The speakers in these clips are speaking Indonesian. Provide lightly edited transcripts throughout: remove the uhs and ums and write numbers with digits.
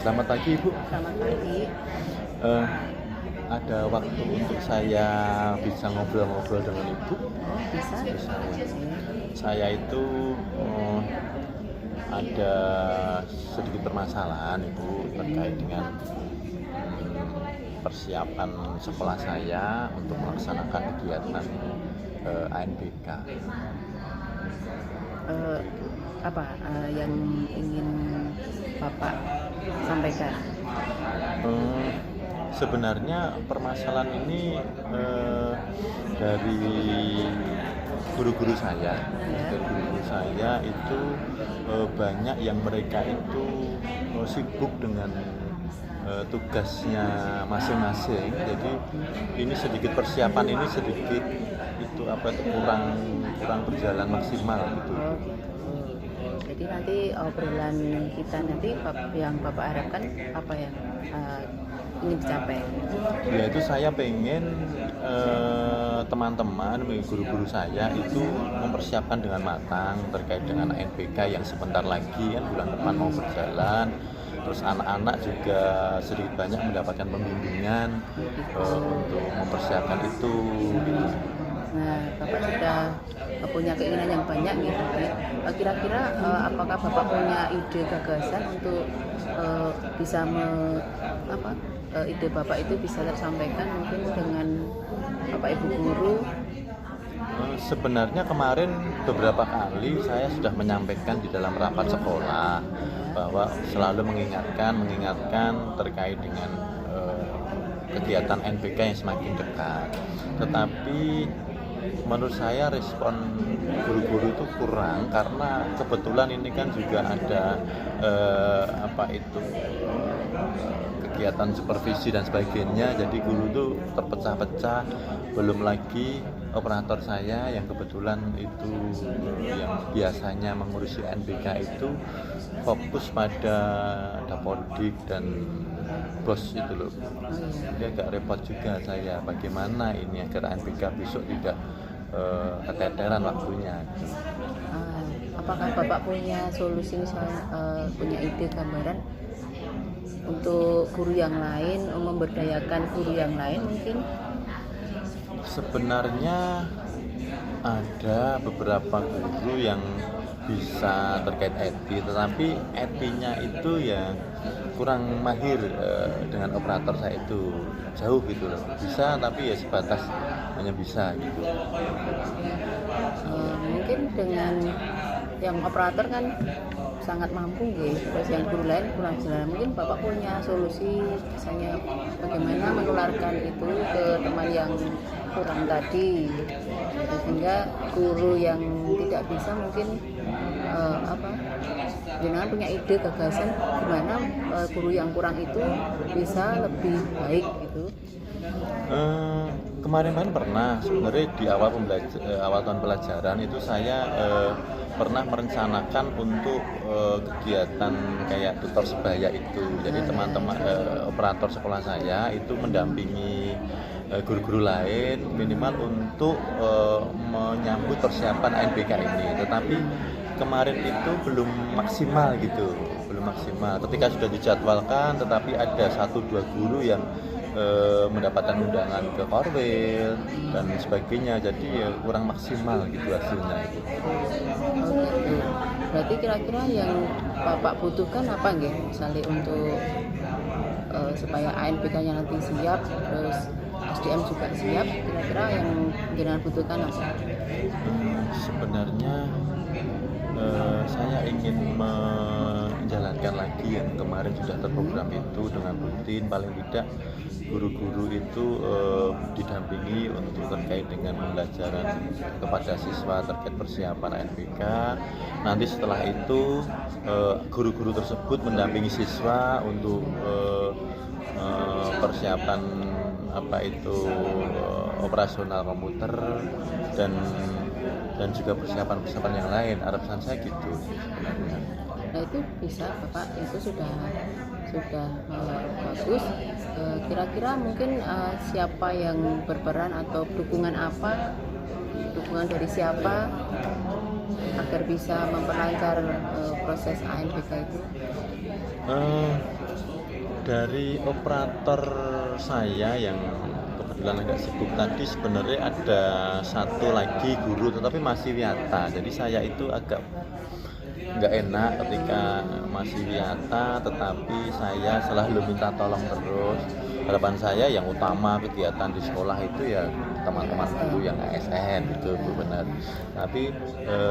Selamat pagi Ibu. Selamat pagi. Eh, ada waktu untuk saya bisa ngobrol-ngobrol dengan Ibu? Oh, bisa? Bisa ya. Oke. Saya itu ada sedikit permasalahan Ibu terkait dengan persiapan sekolah saya untuk melaksanakan kegiatan ANBK. Eh, apa yang ingin Bapak sampaikan? Sebenarnya permasalahan ini dari guru-guru saya. Dari guru-guru saya itu banyak yang mereka itu sibuk dengan tugasnya masing-masing. Jadi ini sedikit persiapan ini sedikit itu kurang berjalan maksimal gitu. Oh, gitu. Jadi nanti obrolan kita nanti yang Bapak harapkan apa yang ingin dicapai? Yaitu saya pengen teman-teman, guru-guru saya itu mempersiapkan dengan matang terkait dengan ANBK yang sebentar lagi kan bulan depan mau berjalan. Terus anak-anak juga sedikit banyak mendapatkan pembimbingan untuk mempersiapkan itu. Nah, Bapak sudah punya keinginan yang banyak gitu. Kira-kira apakah Bapak punya ide gagasan untuk bisa ide Bapak itu bisa tersampaikan mungkin dengan Bapak Ibu guru? Sebenarnya kemarin beberapa kali saya sudah menyampaikan di dalam rapat sekolah bahwa selalu mengingatkan terkait dengan kegiatan NBK yang semakin dekat. Tetapi menurut saya respon guru-guru itu kurang karena kebetulan ini kan juga ada kegiatan supervisi dan sebagainya, jadi guru itu terpecah-pecah. Belum lagi operator saya yang kebetulan itu yang biasanya mengurusi NBK itu fokus pada dapodik dan bos itu loh. Jadi agak repot juga saya bagaimana ini agar NBK besok tidak keteteran waktunya. Apakah Bapak punya solusi misalnya punya ide gambaran untuk guru yang lain, memberdayakan guru yang lain mungkin? Sebenarnya ada beberapa guru yang bisa terkait IT, tetapi IT-nya itu ya kurang mahir dengan operator saya itu jauh gitu loh. Bisa tapi ya sebatas hanya bisa gitu. Mungkin dengan yang operator kan sangat mampu gitu, terus yang guru lain kurang jalan. Mungkin Bapak punya solusi misalnya bagaimana menularkan itu ke teman yang kurang tadi, sehingga guru yang tidak bisa mungkin jangan punya ide gagasan gimana guru yang kurang itu bisa lebih baik gitu. Kemarin pernah sebenarnya di awal tahun pelajaran itu saya pernah merencanakan untuk kegiatan kayak tutor sebaya itu. Jadi teman-teman operator sekolah saya itu mendampingi guru-guru lain minimal untuk menyambut persiapan ANBK ini. Tetapi kemarin itu belum maksimal gitu, ketika sudah dijadwalkan tetapi ada 1-2 guru yang mendapatkan undangan ke Korwil dan sebagainya, jadi ya kurang maksimal gitu hasilnya itu. Berarti kira-kira yang Bapak butuhkan apa nggih misalnya untuk supaya ANBK-nya nanti siap, terus SDM juga siap, kira-kira yang jenengan butuhkan apa? Sebenarnya saya ingin menjalankan lagi yang kemarin sudah terprogram itu dengan rutin, paling tidak guru-guru itu didampingi untuk terkait dengan pembelajaran kepada siswa terkait persiapan ANBK. Nanti setelah itu guru-guru tersebut mendampingi siswa untuk persiapan operasional komputer dan juga persiapan yang lain. Harapan saya gitu sebenarnya. Nah itu bisa Bapak, itu sudah bagus. Kira-kira mungkin siapa yang berperan atau dukungan dari siapa agar bisa memperlancar proses ANBK itu? Dari operator saya yang kebetulan agak sibuk tadi, sebenarnya ada satu lagi guru tetapi masih wiata. Jadi saya itu agak nggak enak ketika masih wiata, tetapi saya selalu minta tolong terus. Harapan saya yang utama kegiatan di sekolah itu ya teman-teman guru yang ASN itu Bu, benar. Tapi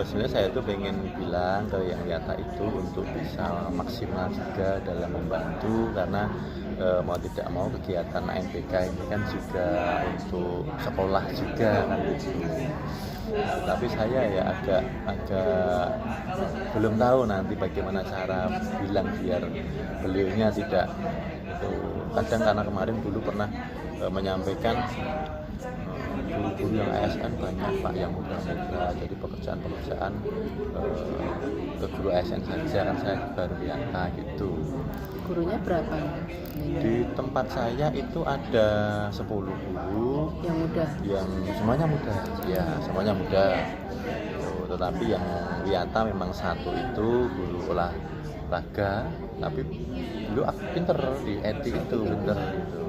sebenarnya saya itu pengen bilang ke yang wiata itu untuk bisa maksimal juga dalam membantu, karena mau tidak mau kegiatan ANBK ini kan juga untuk sekolah juga kan gitu. Tapi saya ya agak belum tahu nanti bagaimana cara bilang biar beliaunya tidak itu. Kadang karena kemarin dulu pernah menyampaikan guru-guru yang ASN banyak Pak yang muda-muda, jadi pekerjaan ke guru ASN saja, kan saya baru wiata gitu. Gurunya berapa? Di tempat saya itu ada 10 guru Yang muda? yang semuanya muda, ya semuanya muda. Tetapi yang wiata memang satu itu guru olahraga, tapi dulu aku pinter di etik itu, pinter gitu,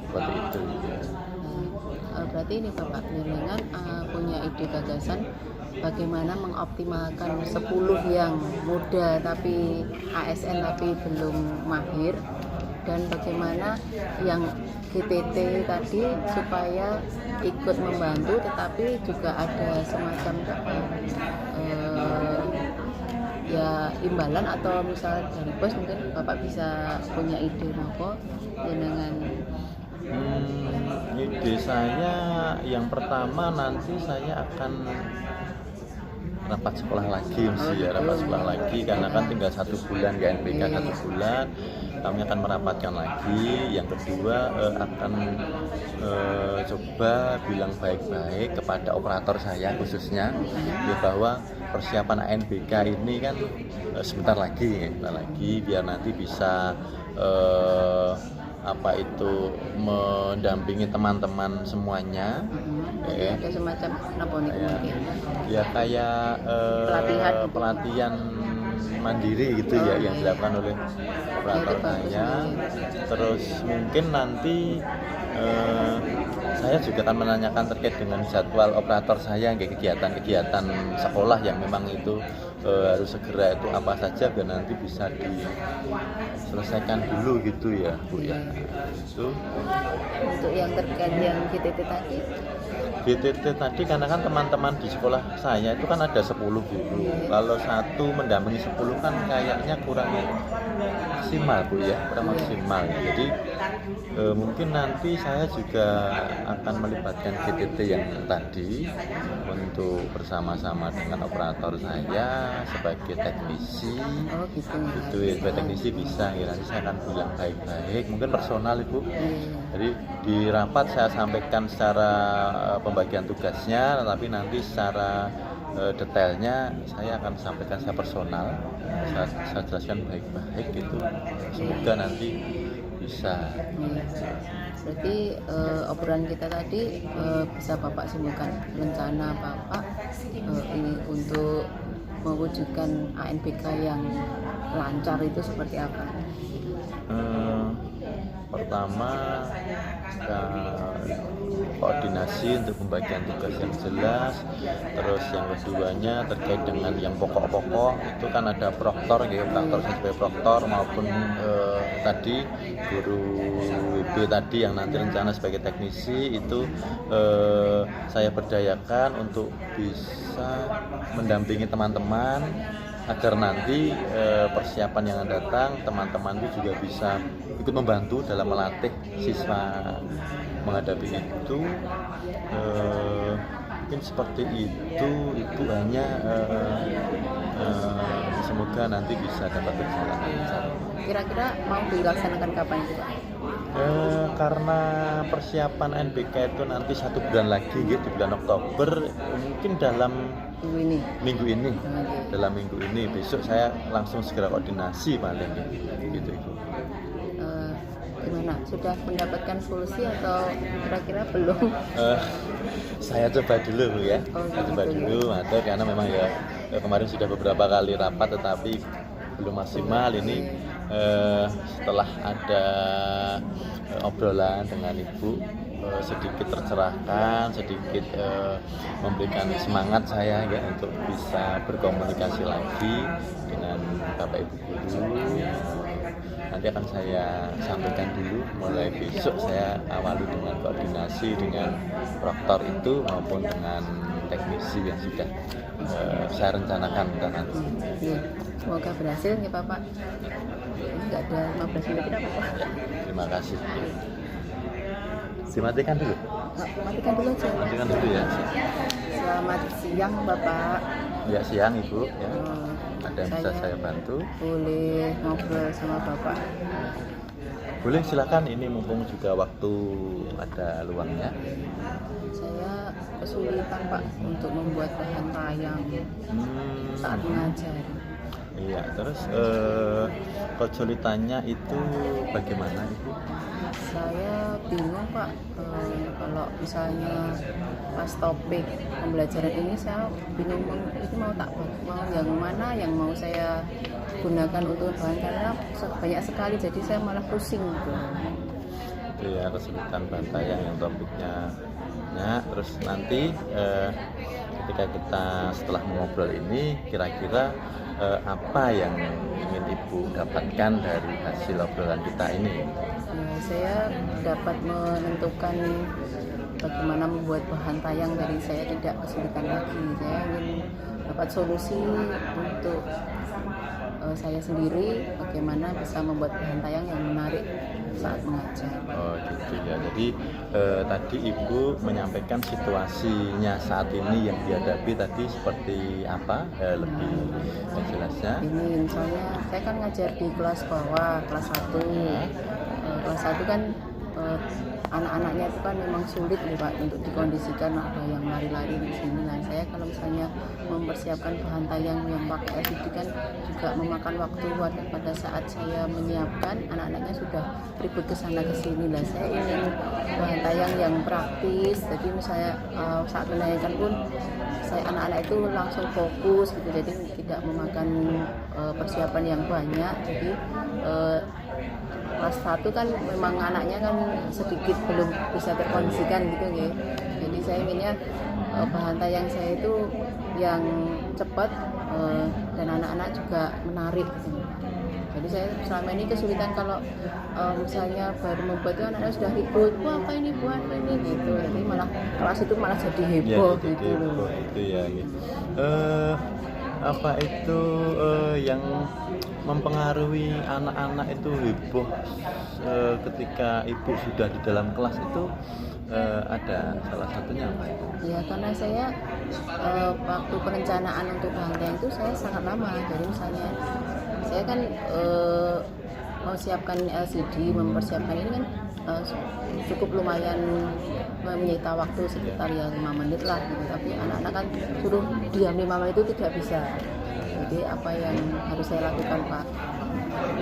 seperti itu. Berarti ini Bapak jenengan punya ide gagasan bagaimana mengoptimalkan 10 yang muda tapi ASN tapi belum mahir, dan bagaimana yang GTT tadi supaya ikut membantu tetapi juga ada semacam ya imbalan, atau misalnya dari bos mungkin Bapak bisa punya ide apa dengan ide saya yang pertama, nanti saya akan rapat sekolah lagi rapat sekolah lagi, karena kan tinggal 1 bulan ya NPK 1 bulan, kami akan merapatkan lagi. Yang kedua akan coba bilang baik-baik kepada operator saya khususnya ya, bahwa persiapan ANBK ini kan sebentar lagi biar nanti bisa mendampingi teman-teman semuanya. Ada semacam apa nih mungkin? Ya kayak pelatihan mandiri gitu ya yang dilakukan oleh operator saya. Terus mungkin nanti saya juga akan menanyakan terkait dengan jadwal operator saya, kegiatan-kegiatan sekolah yang memang itu harus segera itu apa saja, biar nanti bisa diselesaikan dulu gitu ya Bu ya. Itu untuk yang terkait yang GTT tadi, karena kan teman-teman di sekolah saya itu kan ada 10 guru. Kalau satu mendampingi 10 kan kayaknya kurang maksimal Bu ya, kurang maksimal ya. Jadi mungkin nanti saya juga akan melibatkan GTT yang tadi untuk bersama-sama dengan operator saya sebagai teknisi. Gitu ya, sebagai teknisi bisa ya, nanti saya akan bilang baik-baik, mungkin personal Ibu. Jadi di rapat saya sampaikan secara pembagian tugasnya, tetapi nanti secara detailnya saya akan sampaikan secara personal, saya jelaskan baik-baik gitu. Semoga nanti bisa. Berarti obrolan kita tadi bisa Bapak simpulkan rencana Bapak ini untuk mewujudkan ANBK yang lancar itu seperti apa? Pertama, koordinasi untuk pembagian tugas yang jelas. Terus yang keduanya terkait dengan yang pokok-pokok itu kan ada proktor ya, proktor sebagai proktor maupun tadi guru WB tadi yang nanti rencana sebagai teknisi itu saya berdayakan untuk bisa mendampingi teman-teman agar nanti persiapan yang akan datang teman-teman itu juga bisa ikut membantu dalam melatih siswa menghadapi itu. Mungkin seperti itu Ibu, hanya semoga nanti bisa dapat berjalan lancar. Kira-kira mau dilaksanakan kapan itu Pak? Karena persiapan NBK itu nanti 1 bulan lagi gitu, di bulan Oktober, mungkin dalam minggu ini. Dalam minggu ini besok saya langsung segera koordinasi paling gitu Ibu. Gimana? Sudah mendapatkan solusi atau kira-kira belum? Saya coba dulu Bu ya. Saya coba dulu, karena memang ya kemarin sudah beberapa kali rapat tetapi belum maksimal. Ini setelah ada obrolan dengan ibu, sedikit tercerahkan, sedikit memberikan semangat saya ya untuk bisa berkomunikasi lagi dengan bapak ibu guru. Nanti akan saya sampaikan dulu, mulai besok saya awali dengan koordinasi dengan proktor itu maupun dengan teknisi yang sudah saya rencanakan nanti. Iya. Semoga berhasil ya Bapak. Enggak ada 15 menit tidak apa-apa. Ya, terima kasih. Dimatikan dulu. Matikan dulu aja. Matikan dulu ya. Selamat siang Bapak. Ya, siang Ibu ya. Ada yang bisa saya bantu? Boleh ngobrol sama Bapak? Boleh, silakan. Ini mumpung juga waktu ada luangnya. Saya kesulitan Pak untuk membuat bahan tayang saat mengajar. Iya, terus kesulitannya itu bagaimana Ibu? Saya bingung Pak, kalau misalnya pas topik pembelajaran ini saya bingung itu mau yang mana yang mau saya gunakan untuk bahan karena banyak sekali, jadi saya malah pusing gitu. Itu ya kesulitan bahan tayang yang topiknya. Nah, terus nanti ketika kita setelah mengobrol ini, kira-kira apa yang ingin Ibu dapatkan dari hasil obrolan kita ini? Saya dapat menentukan bagaimana membuat bahan tayang dari saya tidak kesulitan lagi. Saya ingin dapat solusi untuk saya sendiri bagaimana bisa membuat bahan tayang yang menarik saat mengajar. Oh gitu ya. Jadi tadi Ibu menyampaikan situasinya saat ini yang dihadapi tadi seperti apa? Lebih jelasnya. Ini misalnya saya kan ngajar di kelas bawah, kelas 1. Kelas 1 kan anak-anaknya itu kan memang sulit nih Pak untuk dikondisikan, ada yang lari-lari di sini. Nah, saya kalau misalnya mempersiapkan bahan tayang yang pakai LCD kan juga memakan waktu. Pada saat saya menyiapkan, anak-anaknya sudah ribut ke sana ke sini. Nah, saya ingin bahan tayang yang praktis. Jadi misalnya saat menayangkan pun anak-anak itu langsung fokus gitu. Jadi tidak memakan persiapan yang banyak. Jadi kelas 1 kan memang anaknya kan sedikit belum bisa terkondisikan gitu ya. Jadi saya inginnya bahan tayang saya itu yang cepat dan anak-anak juga menarik gitu. Jadi saya selama ini kesulitan kalau misalnya baru membuat itu anak-anak sudah ribut, wah apa ini buat ini gitu. Jadi malah kelas itu malah jadi heboh ya, gitu loh. Itu ya gitu. Apa itu yang mempengaruhi anak-anak itu heboh ketika Ibu sudah di dalam kelas itu ada salah satunya apa itu? Ya karena saya waktu perencanaan untuk bahan tayang itu saya sangat lama. Jadi misalnya saya kan mau siapkan LCD, mempersiapkan ini kan cukup lumayan menyita waktu sekitar ya 5 menit lah gitu. Tapi anak-anak kan suruh diam 5 menit itu tidak bisa. Jadi apa yang harus saya lakukan Pak?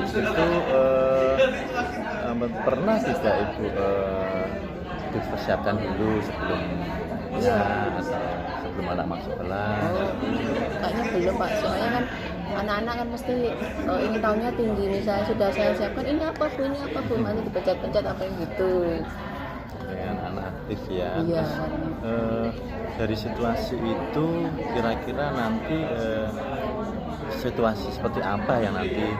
Itu pernah tidak Ibu dipersiapkan dulu sebelumnya atau sebelum anak masuk kelas? Kayaknya belum Pak, soalnya kan anak-anak kan mesti ingin tahunya tinggi. Misalnya sudah saya siapkan ini apa bu, nanti dipencet-pencet apa yang gitu. Anak aktif ya. Iya. Terus, dari situasi itu kira-kira nanti situasi seperti apa yang nanti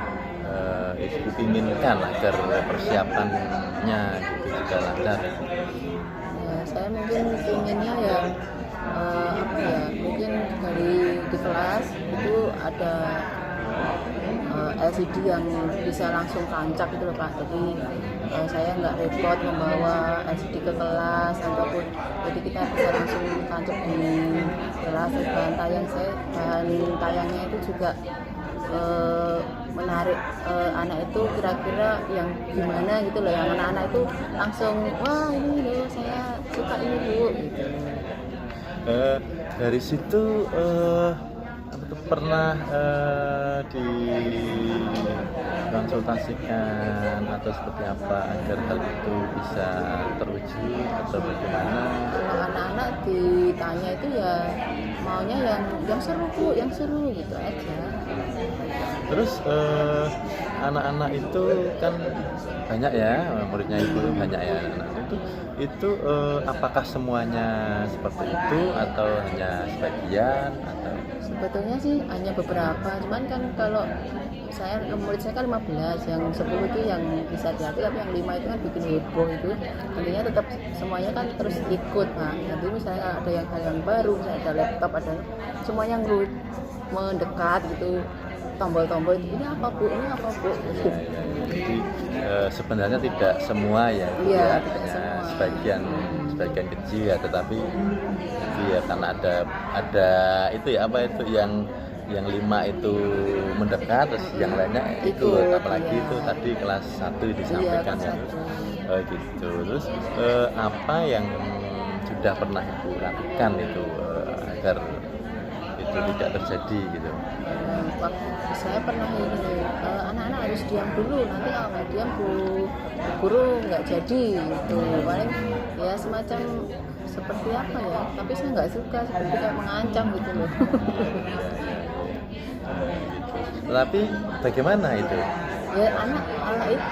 Ibu inginkan agar persiapannya gitu juga lancar? Ya, saya mungkin inginnya ya mungkin di kelas itu ada LCD yang bisa langsung tancap gitu loh Pak. Jadi saya nggak repot membawa LCD ke kelas ataupun, jadi kita bisa langsung tancap di kelas. Bahan tayangnya itu juga menarik anak itu kira-kira yang gimana gitu loh, yang anak-anak itu langsung wah ini loh saya suka ini bu gitu. Dari situ pernah dikonsultasikan atau seperti apa agar hal itu bisa terwujud atau bagaimana? Kalau anak-anak ditanya itu ya maunya yang seru bu, yang seru gitu aja. Terus anak-anak itu kan banyak ya, muridnya ibu banyak ya anak-anak itu apakah semuanya seperti itu atau hanya sebagian atau Sebetulnya sih hanya beberapa, cuman kan kalau murid saya kan 15, yang 10 itu yang bisa dilatih, tapi yang 5 itu kan bikin heboh itu. Nantinya tetap semuanya kan terus ikut, Pak. Nanti misalnya ada yang hal yang baru, misalnya ada laptop, ada semuanya mendekat gitu, tombol-tombol ini apa bu, ini apa bu. Jadi sebenarnya tidak semua ya, Iya, ya, tidak hanya semua. sebagian kecil ya, tetapi ya karena ada itu ya apa itu yang 5 itu mendekat, terus yang lainnya ikut, apalagi iya. itu tadi kelas 1 disampaikan Iya, ya. kelas 1. Gitu. Terus apa yang sudah pernah ibu lakukan itu agar itu tidak terjadi gitu? Waktu saya pernah ini, anak-anak harus diam dulu, nanti kalau nggak diam guru nggak jadi gitu. Paling ya semacam seperti apa ya, tapi saya nggak suka, seperti kayak mengancam gitu loh. Tapi bagaimana itu? Ya anak itu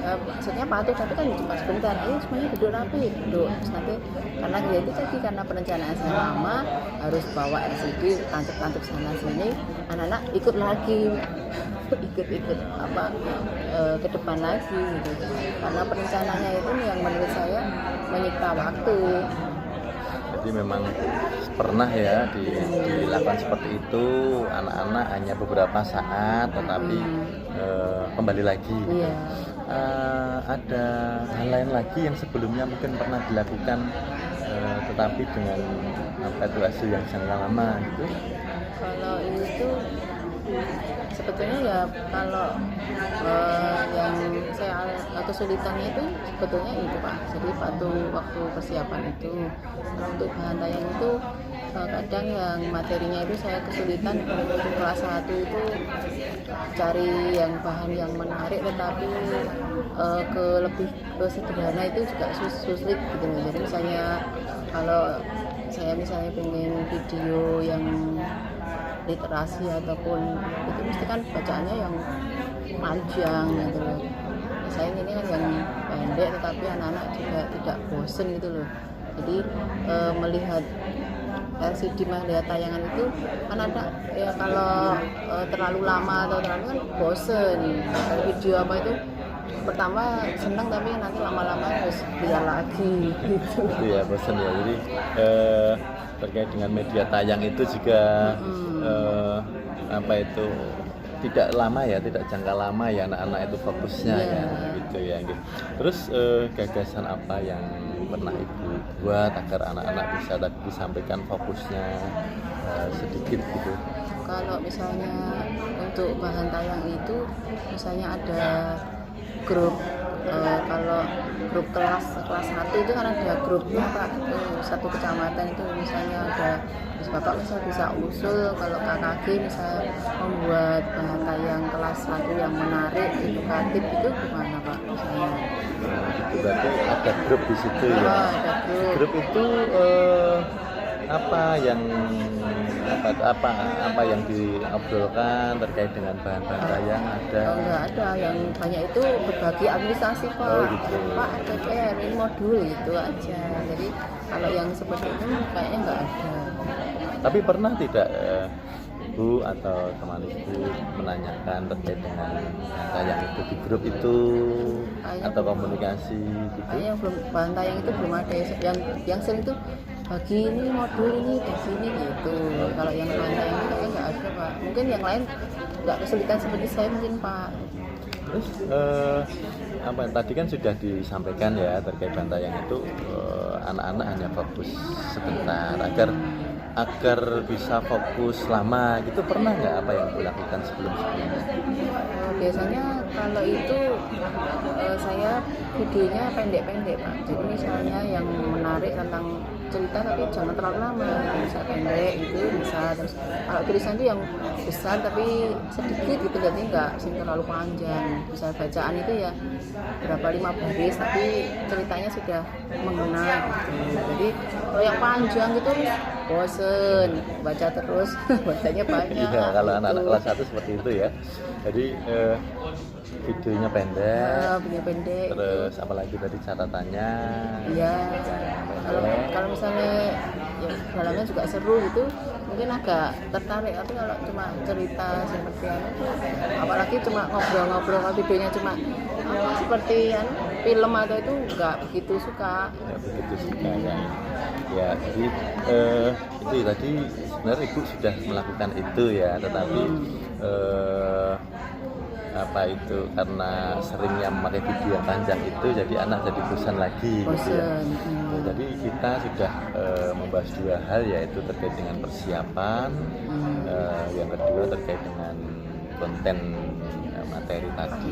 maksudnya patuh, tapi kan cuma sebentar, ayo semuanya duduk rapi, duduk. Terus nanti karena dia itu tadi karena perencanaan saya lama, harus bawa LCD tancap-tancap sana sini, anak-anak ikut lagi ikut apa ke depan lagi gitu. Karena perencanaannya itu yang menurut saya menyita waktu. Jadi memang pernah ya dilakukan seperti itu, anak-anak hanya beberapa saat tetapi kembali lagi. Iya. Ada hal lain lagi yang sebelumnya mungkin pernah dilakukan tetapi dengan apa itu hasil yang sangat lama gitu. Kalau itu sebetulnya ya kalau yang saya kesulitannya itu sebetulnya itu Pak. Jadi waktu persiapan itu, kalau untuk bahan tayang itu kadang yang materinya itu saya kesulitan. Untuk kelas 1 itu cari yang bahan yang menarik tetapi lebih ke sederhana itu juga sulit gitu loh. Jadi misalnya kalau saya misalnya pengen video yang literasi ataupun itu mesti kan bacaannya yang panjang gitu loh. Saya ini kan yang pendek tetapi anak-anak juga tidak bosen gitu loh. Jadi melihat LCD melihat tayangan itu anak-anak ya kalau terlalu lama atau terlalu kan bosen. Kalau video apa itu pertama senang tapi nanti lama-lama harus lihat lagi gitu. Iya bosan ya. Jadi terkait dengan media tayang itu juga apa itu tidak lama ya, tidak jangka lama ya anak-anak itu fokusnya ya gitu ya gitu. Terus gagasan apa yang pernah ibu buat agar anak-anak bisa tadi disampaikan fokusnya sedikit gitu? Kalau misalnya untuk bahan tayang itu misalnya ada grup kalau grup kelas 1 itu kan ada grupnya Pak, satu kecamatan itu misalnya ada Bapak bisa usul kalau KKG misalnya membuat bahan tayang kelas 1 yang menarik itu kreatif itu gimana Pak misalnya? Itu berarti ada grup di situ ya. Ada Grup itu apa yang diobrolkan terkait dengan bahan-bahan tayang ada? Enggak ada, yang banyak itu berbagi administrasi Pak. Oh, gitu. Pak ada PR ini modul gitu aja. Jadi kalau yang seperti itu kayaknya enggak ada. Tapi pernah tidak Bu atau teman ibu menanyakan terkait dengan bahan tayang itu di grup itu atau komunikasi gitu? Kayaknya bahan tayang itu belum ada. Yang sering itu bagi ini modul ini di sini gitu. Kalau yang bahan tayang itu kayaknya nggak ada Pak. Mungkin yang lain nggak kesulitan seperti saya mungkin Pak. Terus apa tadi kan sudah disampaikan ya terkait bahan tayang itu anak-anak hanya fokus sebentar agar bisa fokus lama gitu. Pernah nggak apa yang dilakukan sebelumnya? Biasanya kalau itu saya videonya pendek-pendek Pak. Jadi misalnya yang menarik tentang cerita tapi jangan terlalu lama, bisa pendek itu bisa. Terus kalau tulisan itu yang besar tapi sedikit gitu, jadi nggak terlalu panjang. Misal bacaan itu ya berapa 5 baris tapi ceritanya sudah mengena gitu. Jadi kalau yang panjang gitu bosen baca terus bacanya banyak. Iya, kalau gitu. anak-anak kelas 1 seperti itu ya. Jadi videonya pendek, Punya pendek. terus apalagi tadi catatannya. Iya. Kalau Pendek. misalnya ya, dalamnya juga seru gitu, mungkin agak tertarik. Tapi kalau cuma cerita seperti apalagi cuma ngobrol-ngobrol, kalau videonya cuma seperti film atau itu nggak begitu suka. Ya begitu suka ya jadi itu tadi sebenarnya ibu sudah melakukan itu ya, tetapi apa itu karena seringnya memakai video yang panjang itu jadi anak jadi bosan lagi gitu ya. Jadi kita sudah membahas 2 hal, yaitu terkait dengan persiapan, yang kedua terkait dengan konten materi tadi.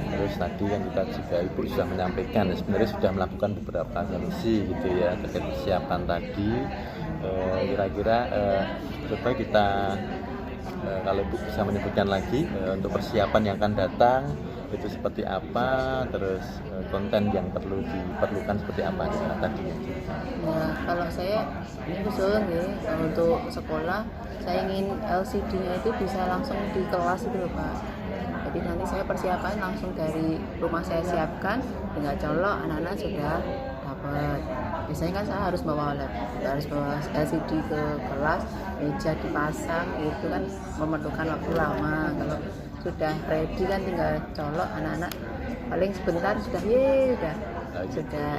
Terus tadi kan kita juga ibu sudah menyampaikan sebenarnya sudah melakukan beberapa solusi gitu ya terkait persiapan tadi. Kira-kira coba kita kalau ibu bisa menyebutkan lagi untuk persiapan yang akan datang itu seperti apa, terus konten yang diperlukan seperti apa tadi ya. Nah, kalau saya ini khusus untuk sekolah, saya ingin LCD-nya itu bisa langsung di kelas itu loh Pak. Jadi nanti saya persiapan langsung dari rumah saya siapkan, tinggal colok anak-anak sudah dapat. Biasanya kan saya harus bawa LCD ke kelas, meja dipasang, itu kan memerlukan waktu lama. Kalau sudah ready kan tinggal colok, anak-anak paling sebentar sudah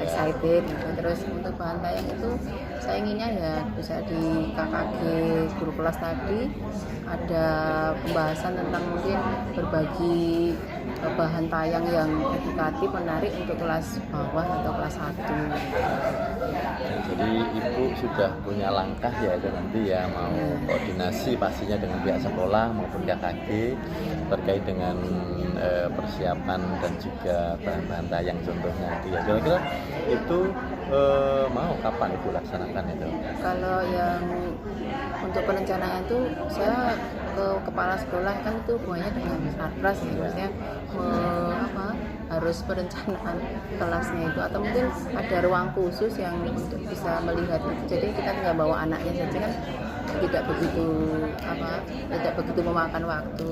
excited gitu. Terus untuk bahan tayang itu saya inginnya ya bisa di KKG guru kelas tadi ada pembahasan tentang mungkin berbagi bahan tayang yang edukatif menarik untuk kelas bawah atau kelas 1. Jadi ibu sudah punya langkah ya itu nanti ya, mau koordinasi pastinya dengan pihak sekolah maupun KKG terkait dengan persiapan dan juga bahan-bahan tayang contohnya itu ya. Kira-kira itu mau kapan ibu laksanakan itu? Kalau yang untuk perencanaan itu saya ke kepala sekolah kan itu hubungannya dengan satgas ya, maksudnya harus perencanaan kelasnya itu atau mungkin ada ruang khusus yang untuk bisa melihat itu. Jadi kita tinggal bawa anaknya saja kan tidak begitu memakan waktu.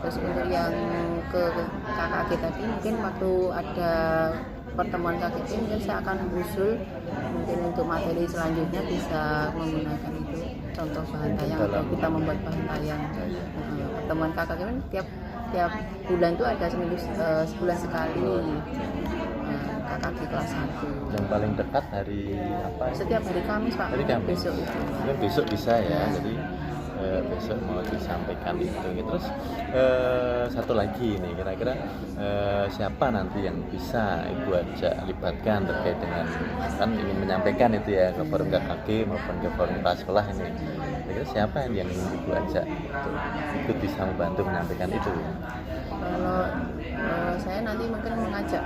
Terus untuk yang ke KKG tadi mungkin waktu ada pertemuan KKG mungkin saya akan usul mungkin untuk materi selanjutnya bisa menggunakan itu contoh bahan tayang atau kita membuat bahan tayang. Pertemuan KKG kan tiap bulan itu ada sebulan sekali. KKG kelas 1. Yang paling dekat hari apa? Setiap hari Kamis Pak. Hari Kamis. Besok itu. Mungkin besok bisa ya. Jadi besok mau disampaikan itu. Terus satu lagi nih, kira-kira siapa nanti yang bisa ibu ajak libatkan terkait dengan kan ingin menyampaikan itu ya ke forum KKG maupun ke forum kepala sekolah ini. Kira-kira siapa yang ingin ibu ajak untuk ikut bisa membantu menyampaikan itu? Kalau saya nanti mungkin mengajak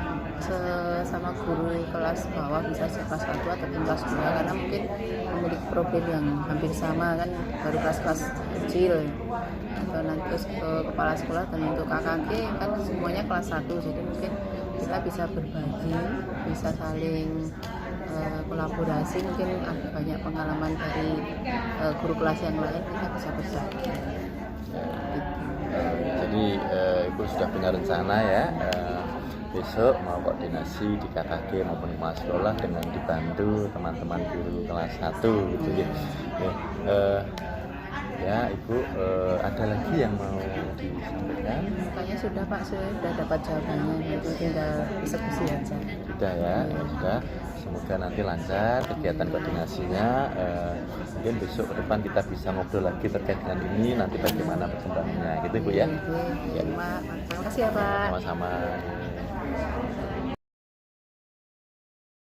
sama guru kelas bawah, bisa kelas 1 atau kelas 2 karena mungkin memiliki problem yang hampir sama kan, baru kelas-kelas kecil atau nanti ke kepala sekolah. Dan untuk KKG kan semuanya kelas 1, jadi mungkin kita bisa berbagi, bisa saling kolaborasi, mungkin ada banyak pengalaman dari guru kelas yang lain, kita bisa berbagi. Jadi ibu sudah punya rencana ya, besok mau koordinasi di KKG maupun kepala sekolah dengan dibantu teman-teman guru kelas 1 gitu ya. Ya ibu, ada lagi yang mau disampaikan? Kayaknya sudah Pak, sudah dapat jawabannya, itu tinggal eksekusi aja. Sudah ya, sudah. Semoga nanti lancar kegiatan koordinasinya. Mungkin besok ke depan kita bisa ngobrol lagi terkait dengan ini, nanti bagaimana perkembangannya gitu Bu ya. Terima kasih ya Pak. Sama-sama.